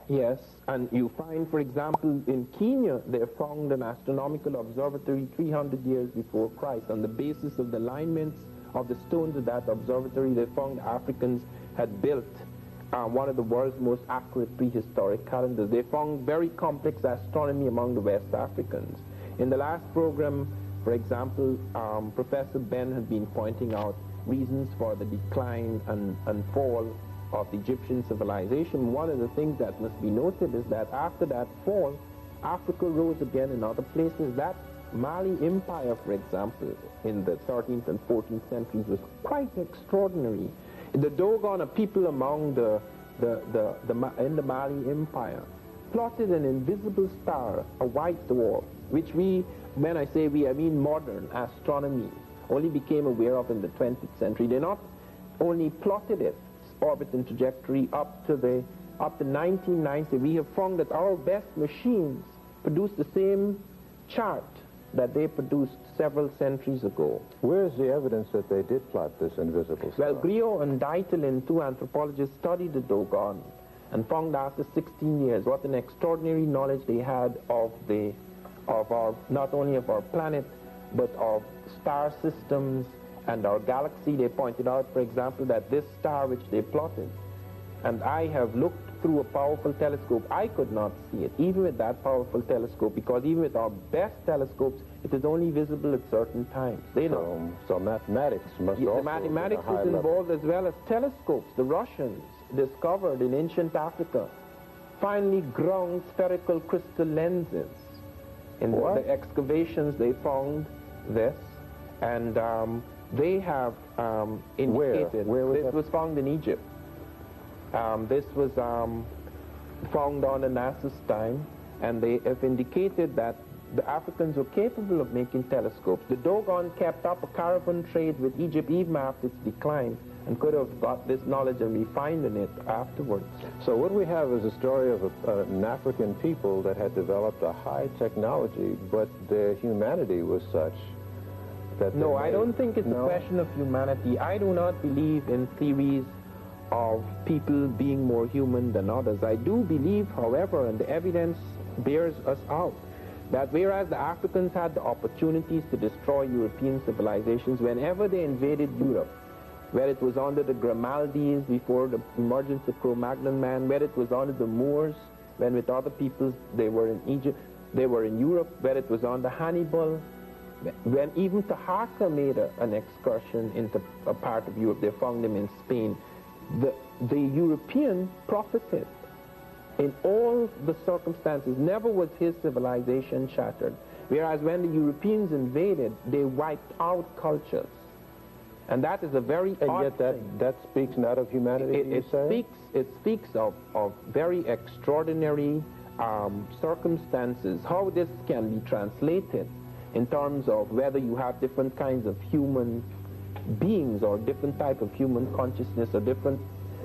Yes, and you find, for example, in Kenya, they found an astronomical observatory 300 years before Christ. On the basis of the alignments of the stones of that observatory, they found Africans had built one of the world's most accurate prehistoric calendars. They found very complex astronomy among the West Africans. In the last program, for example, Professor Ben had been pointing out reasons for the decline and fall of the Egyptian civilization. One of the things that must be noted is that after that fall, Africa rose again in other places. That Mali Empire, for example, in the 13th and 14th centuries was quite extraordinary. The Dogon, a people among in the Mali Empire, plotted an invisible star, a white dwarf, which we, when I say we, I mean modern astronomy, only became aware of in the 20th century. They not only plotted its orbit and trajectory up to 1990. We have found that our best machines produce the same chart that they produced several centuries ago. Where is the evidence that they did plot this invisible star? Well, Griot and Deitel, two anthropologists, studied the Dogon and found after 16 years what an extraordinary knowledge they had of our, not only of our planet, but of star systems and our galaxy. They pointed out, for example, that this star which they plotted, and I have looked through a powerful telescope, I could not see it, even with that powerful telescope, because even with our best telescopes, it is only visible at certain times. They know. So mathematics must also the mathematics is involved as well as telescopes. The Russians discovered in ancient Africa finely ground spherical crystal lenses. In the excavations they found this, and they have indicated. Where was this was found in Egypt. This was found on the NASA's time, and they have indicated that the Africans were capable of making telescopes. The Dogon kept up a caravan trade with Egypt even after its decline, and could have got this knowledge and refined in it afterwards. So what we have is a story of an African people that had developed a high technology, but their humanity was such that no, I don't think it's a question of humanity. I do not believe in theories of people being more human than others. I do believe, however, and the evidence bears us out, that whereas the Africans had the opportunities to destroy European civilizations whenever they invaded Europe, where it was under the Grimaldis before the emergence of Cro-Magnon man, where it was under the Moors, when with other peoples they were in Egypt, they were in Europe, where it was under Hannibal, when even Taharqa made an excursion into a part of Europe, they found him in Spain. The European profited in all the circumstances. Never was his civilization shattered. Whereas when the Europeans invaded, they wiped out cultures. And that is a very odd thing. That speaks not of humanity, It speaks of very extraordinary circumstances. How this can be translated in terms of whether you have different kinds of human beings or different type of human consciousness or different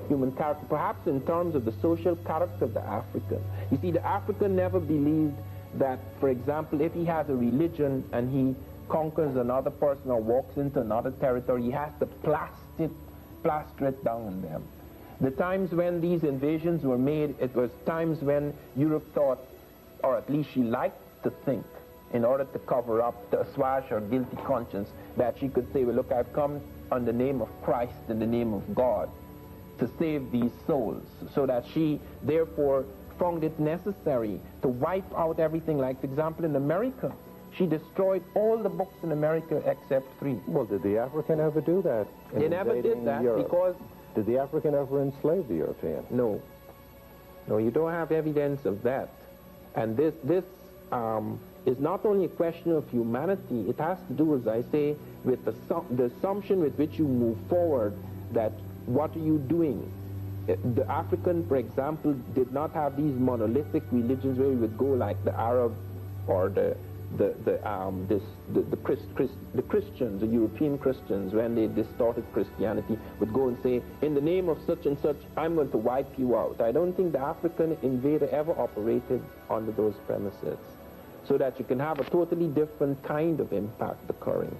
human character, perhaps in terms of the social character of the African. You see, the African never believed that, for example, if he has a religion and he conquers another person or walks into another territory, he has to plaster it down on them. The times when these invasions were made, it was times when Europe thought, or at least she liked to think, in order to cover up, to assuage her guilty conscience, that she could say, well, look, I've come on the name of Christ, in the name of God, to save these souls, so that she, therefore, found it necessary to wipe out everything. Like, for example, in America, she destroyed all the books in America except 3. Well, did the African ever do that? They never did that Europe? Because... Did the African ever enslave the European? No. No, you don't have evidence of that. And this is not only a question of humanity, it has to do, as I say, with the assumption with which you move forward, that what are you doing? The African, for example, did not have these monolithic religions where you would go like the Arab or the Christians, the European Christians, when they distorted Christianity, would go and say, in the name of such and such, I'm going to wipe you out. I don't think the African invader ever operated under those premises, so that you can have a totally different kind of impact occurring.